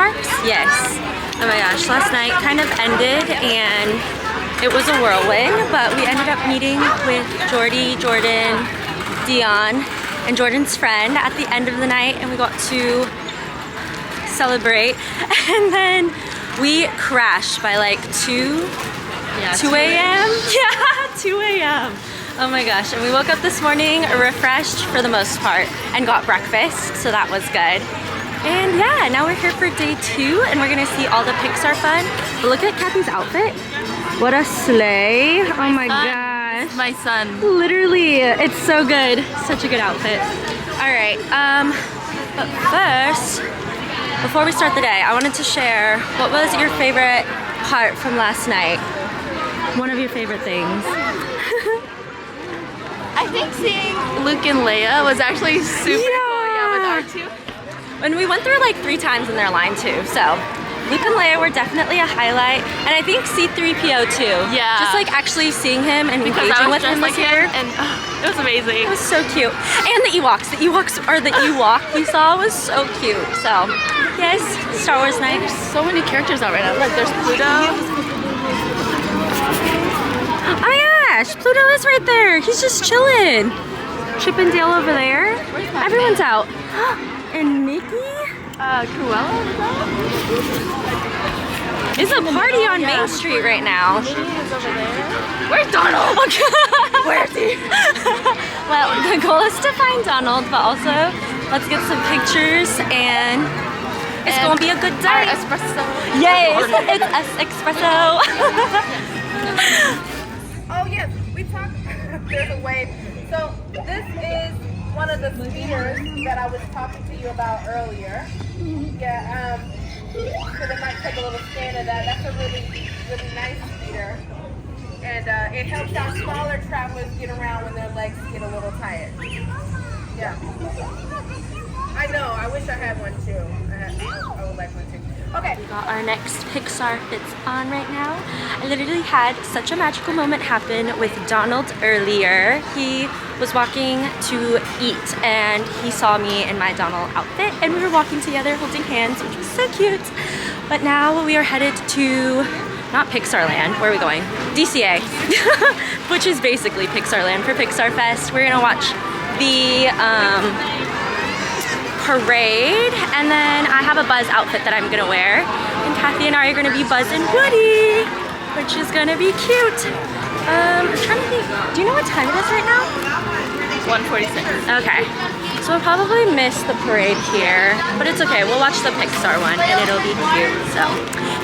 parks? Yes. Oh my gosh, last night kind of ended and it was a whirlwind, but we ended up meeting with Jordy, Jordan, Dion, and Jordan's friend at the end of the night, and we got to celebrate. And then we crashed by like 2 a.m. Yeah, 2 a.m. Oh my gosh, and we woke up this morning refreshed for the most part and got breakfast, so that was good. And yeah, now we're here for day 2 and we're gonna see all the Pixar fun. But look at Kathy's outfit. What a sleigh. Oh my gosh. My son. Literally, it's so good. Such a good outfit. All right, but first, before we start the day, I wanted to share what was your favorite part from last night? One of your favorite things. I think seeing Luke and Leia was actually super cool, yeah, with R2. And we went through like 3 times in their line too, so Luke and Leia were definitely a highlight, and I think C-3PO too. Yeah. Just like actually seeing him and engaging with him this year. And it was amazing. It was so cute. And the Ewoks. The Ewok we saw was so cute. So, yes, Star Wars night. There's so many characters out right now. Like there's Pluto. Oh my gosh, Pluto is right there. He's just chilling. Chip and Dale over there. Everyone's out. And Mickey? Cruella? It's a party on Main Street right now. Minnie is over there. Where's Donald? Where is he? Well, the goal is to find Donald, but also let's get some pictures and it's gonna be a good day. Our espresso. Yes, it's us espresso. Oh yes, we talked. There's a wave. So this is one of the speeders that I was talking to you about earlier. Yeah. So they might take a little scan of that. That's a really, really nice speeder, and it helps out smaller travelers get around when their legs get a little tired. Yeah. I know. I wish I had one too. I would like one too. Okay. We got our next Pixar Fits on right now. I literally had such a magical moment happen with Donald earlier. He was walking to eat and he saw me in my Donald outfit and we were walking together holding hands, which was so cute. But now we are headed to, not Pixar Land, where are we going? DCA, which is basically Pixar Land for Pixar Fest. We're gonna watch the parade, and then I have a Buzz outfit that I'm gonna wear, and Kathy and I are gonna be Buzz and Woody, which is gonna be cute. I'm trying to think, do you know what time it is right now? 1:46. Okay, so we'll probably miss the parade here, but it's okay, we'll watch the Pixar one and it'll be cute. So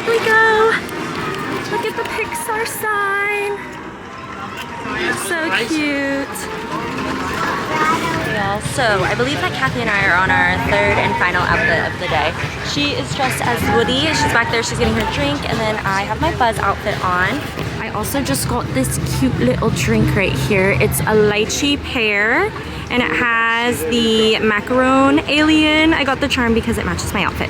here we go. Look at the Pixar sign. So cute. So I believe that Kathy and I are on our 3rd and final outfit of the day. She is dressed as Woody. She's back there, she's getting her drink, and then I have my Buzz outfit on. I also just got this cute little drink right here. It's a lychee pear, and it has the macaron alien. I got the charm because it matches my outfit,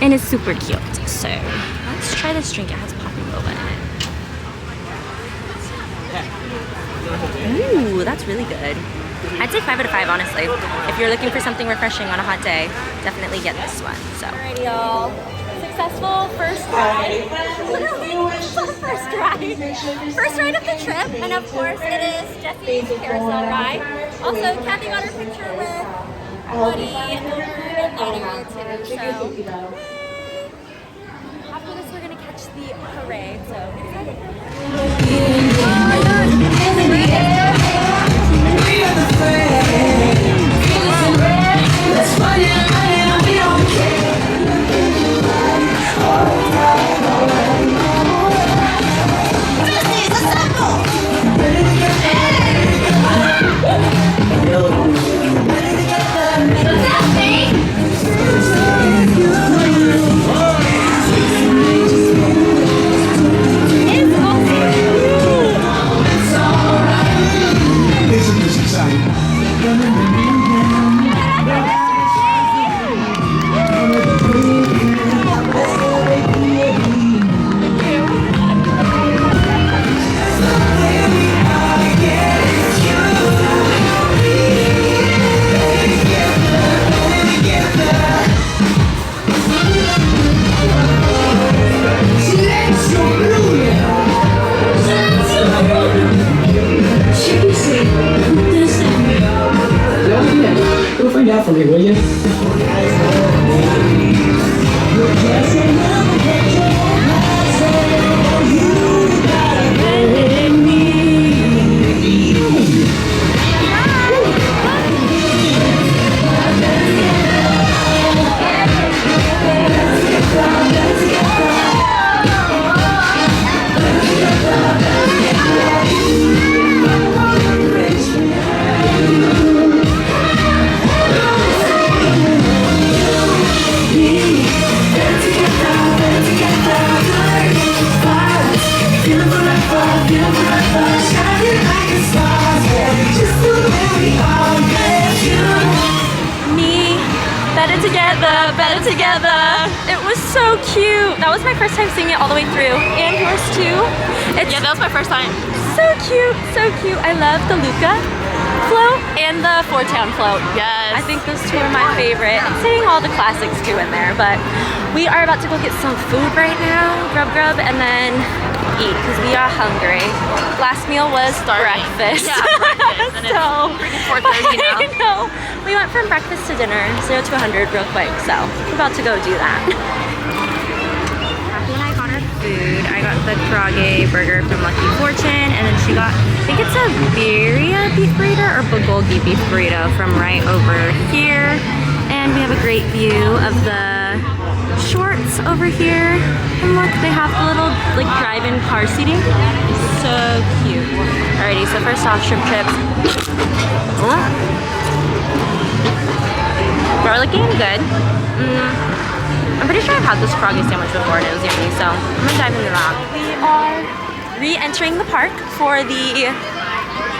and it's super cute. So let's try this drink. It has popping boba in it. Ooh, that's really good. I'd say 5 out of 5, honestly. If you're looking for something refreshing on a hot day, definitely get this one. So, alrighty, y'all. Successful first ride. First ride. First ride of the trip, and of course, it is Jesse's carousel ride. Also, Kathy got her picture with Woody and later too. So, after this, we're gonna catch the parade. So excited. for me, will you? Better together. It was so cute. That was my first time seeing it all the way through, and yours too. Yeah, that was my first time. So cute, so cute. I love the Luca float and the Four Town float. Yes. I think those two are my favorite. I'm seeing all the classics too in there, but we are about to go get some food right now, grub, and then eat because we are hungry. Last meal was breakfast. Yeah, breakfast. And So, it's freaking 4:30 now. I know. We went from breakfast to dinner, 0 to 100 real quick, so we're about to go do that. Kathy and I got our food. I got the karage burger from Lucky Fortune, and then she got, I think it's a birria beef burrito or bulgogi beef burrito from right over here. And we have a great view of the shorts over here. And look, they have the little like drive-in car seating. So cute. Alrighty, so first off, shrimp chips. Garlicky and good. I'm pretty sure I've had this karage sandwich before and it was yummy, so I'm gonna dive into that. We are re-entering the park for the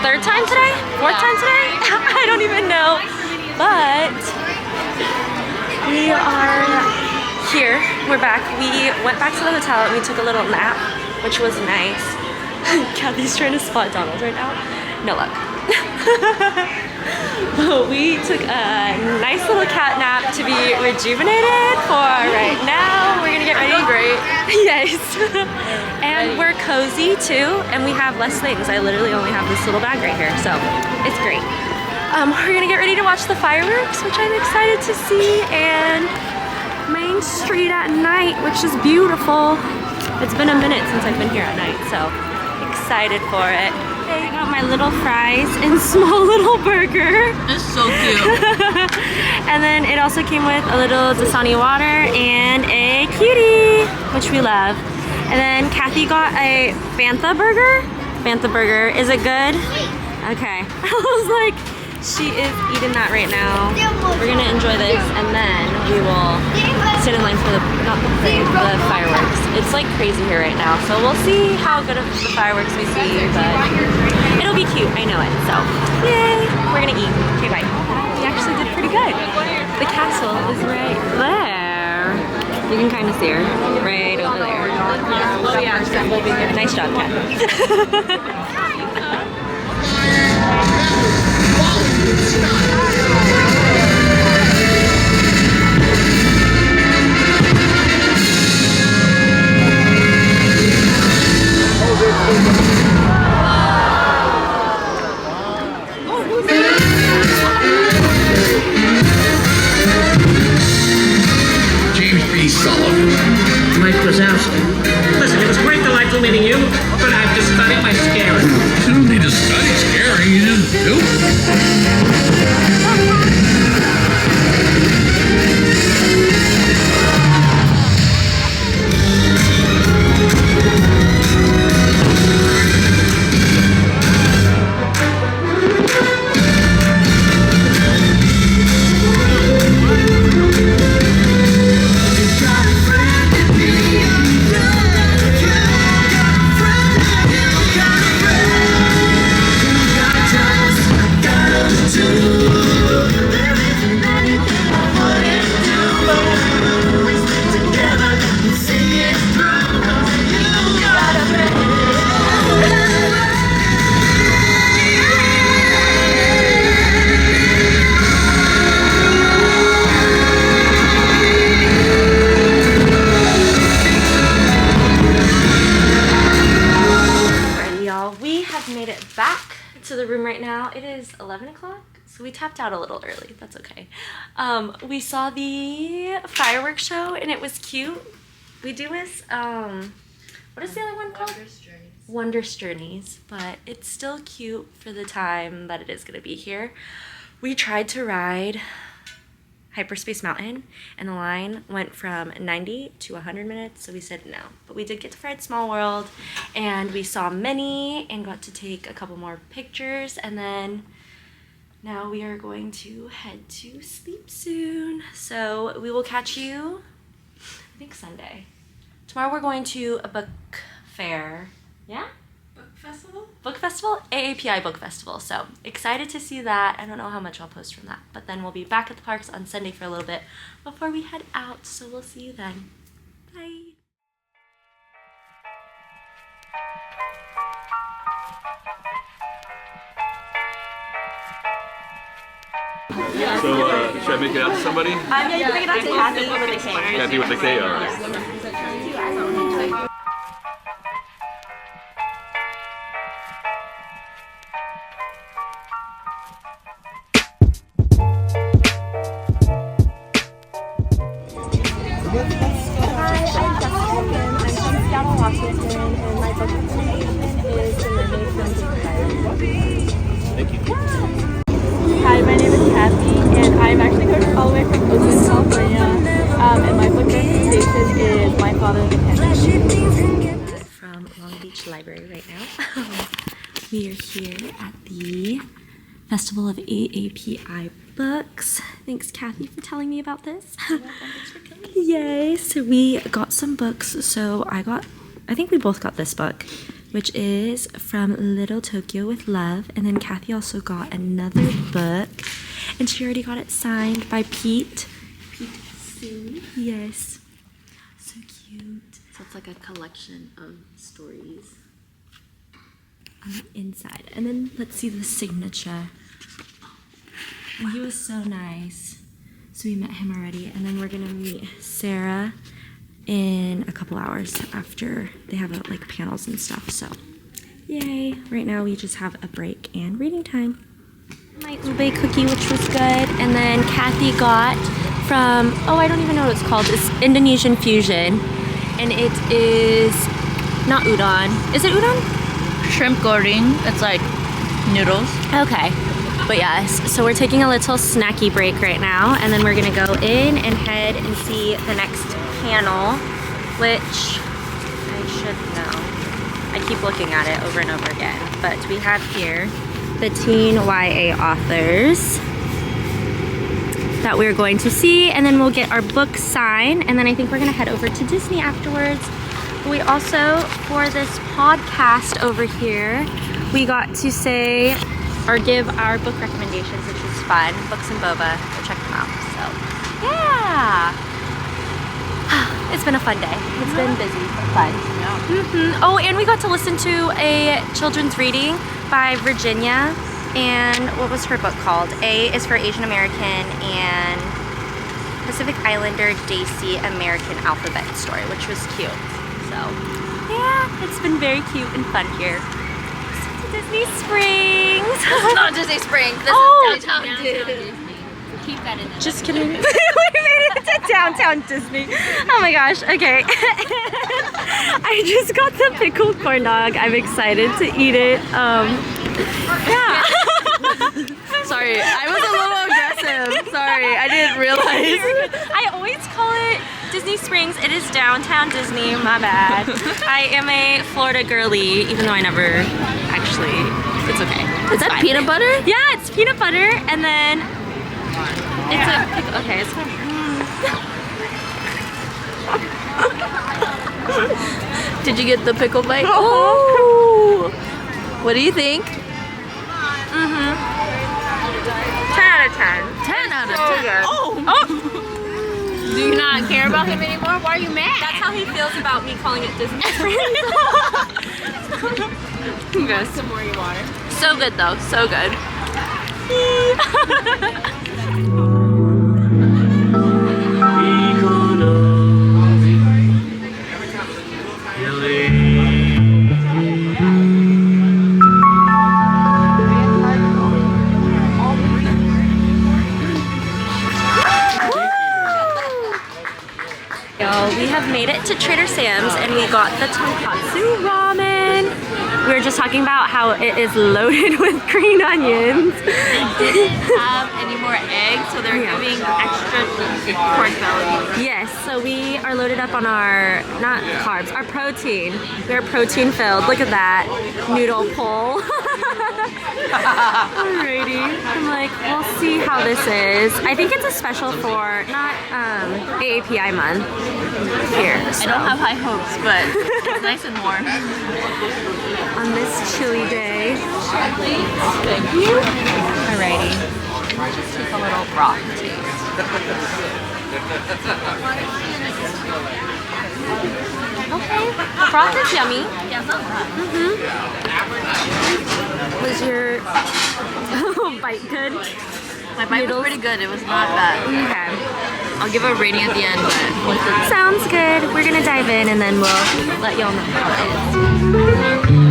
third time today? Fourth time today? I don't even know. But we are here. We're back. We went back to the hotel and we took a little nap, which was nice. Kathy's trying to spot Donald right now. No luck. But we took a nice little cat nap to be rejuvenated for right now. We're gonna get ready. Great. Yes. And we're cozy too, and we have less things. I literally only have this little bag right here, so it's great. We're gonna get ready to watch the fireworks, which I'm excited to see, and Main Street at night, which is beautiful. It's been a minute since I've been here at night, so excited for it. I got my little fries and small little burger. It's so cute. And then it also came with a little Dasani water and a cutie, which we love. And then Kathy got a Bantha burger. Bantha burger, is it good? Okay. I was like, she is eating that right now. We're gonna enjoy this and then we will sit in line for the, not the parade, the fireworks. It's like crazy here right now, so we'll see how good of the fireworks we see, but it'll be cute, I know it, so yay! We're gonna eat. Okay, bye. We actually did pretty good. The castle is right there. You can kind of see her, right over there. Oh yeah, Nice job, Kat. James B. Sullivan. Mike Wazowski. Listen, it was great delightful meeting you, but I've just studied my scaring. You don't need to study scaring, you just do it. We have made it back to the room right now. It is 11 o'clock, So we tapped out a little early. That's okay. We saw the fireworks show and it was cute. We do this, what is the other one called? Wondrous Journeys, but it's still cute for the time that it is going to be here. We tried to ride Hyperspace Mountain and the line went from 90 to 100 minutes, so we said no. But we did get to ride Small World and we saw Minnie and got to take a couple more pictures, and then now we are going to head to sleep soon. So we will catch you, I think, Sunday. Tomorrow we're going to a book fair. Yeah? Book festival? AAPI Book Festival. So excited to see that. I don't know how much I'll post from that. But then we'll be back at the parks on Sunday for a little bit before we head out. So we'll see you then. Bye. So, should I make it out to somebody? Yeah, you can make it out to Kathy with a K. Kathy with the K, alright. Hi, my name is Kathy, and I'm actually coming all the way from Oakland, California. And my book recommendation is My Father the Pen. From Long Beach Library right now. We are here at the Festival of AAPI Books. Thanks, Kathy, for telling me about this. Yay! So we got some books. So I think we both got this book, which is From Little Tokyo with Love. And then Kathy also got another book, and she already got it signed by Pete. Pete Sue. Yes. So cute. So it's like a collection of stories. On the inside. And then let's see the signature. And he was so nice. So we met him already. And then we're gonna meet Sarah in a couple hours after they have like panels and stuff. So yay. Right now we just have a break and reading time. My ube cookie, which was good. And then Kathy got from, oh, I don't even know what it's called. It's Indonesian fusion. And it is not udon. Is it udon? Shrimp goreng. It's like noodles. Okay. But yes, so we're taking a little snacky break right now, and then we're gonna go in and head and see the next panel, which I should know. I keep looking at it over and over again. But we have here the teen YA authors that we're going to see, and then we'll get our book signed, and then I think we're gonna head over to Disney afterwards. We also, for this podcast over here, we got to say or give our book recommendations, which was fun. Books and Boba, go check them out. So, yeah. It's been a fun day. It's been busy, but fun. Yeah. Oh, and we got to listen to a children's reading by Virginia. And what was her book called? A is for Asian American, and Pacific Islander Daisy American Alphabet Story, which was cute. So, yeah, it's been very cute and fun here. Disney Springs. This is not Disney Springs. This is downtown Disney. Keep that in there. Just kidding. We made it to downtown Disney. Oh my gosh. Okay. I just got the pickled corn dog. I'm excited to eat it. Yeah. Sorry, I was a little aggressive. Sorry, I didn't realize. I always call it Disney Springs. It is downtown Disney. My bad. I am a Florida girly, even though I never actually. It's okay. Is that peanut butter? Yeah, it's peanut butter, and then it's a okay. It's Did you get the pickle bite? Oh! What do you think? 10 out of 10. 10 out of 10. Oh! Do you not care about him anymore? Why are you mad? That's how he feels about me calling it Disney Springs. Yes. Some more water. So good though, so good. made it to Trader Sam's and we got the tonkatsu ramen. We were just talking about how it is loaded with green onions. They didn't have any more eggs, so they're giving extra pork belly. Yes, so we are loaded up on our, not carbs, our protein. We're protein filled. Look at that noodle bowl. Alrighty. I'm like, we'll see how this is. I think it's a special for, not AAPI month here. I don't have high hopes, but it's nice and warm. On this chilly day. Thank you. Alrighty. Just take a little broth taste. Okay. The broth is yummy. Yeah, it's not bad. Was your bite good? My bite was pretty good. It was not bad. Okay. I'll give a rating at the end, but Sounds good. We're gonna dive in and then we'll let y'all know how it is.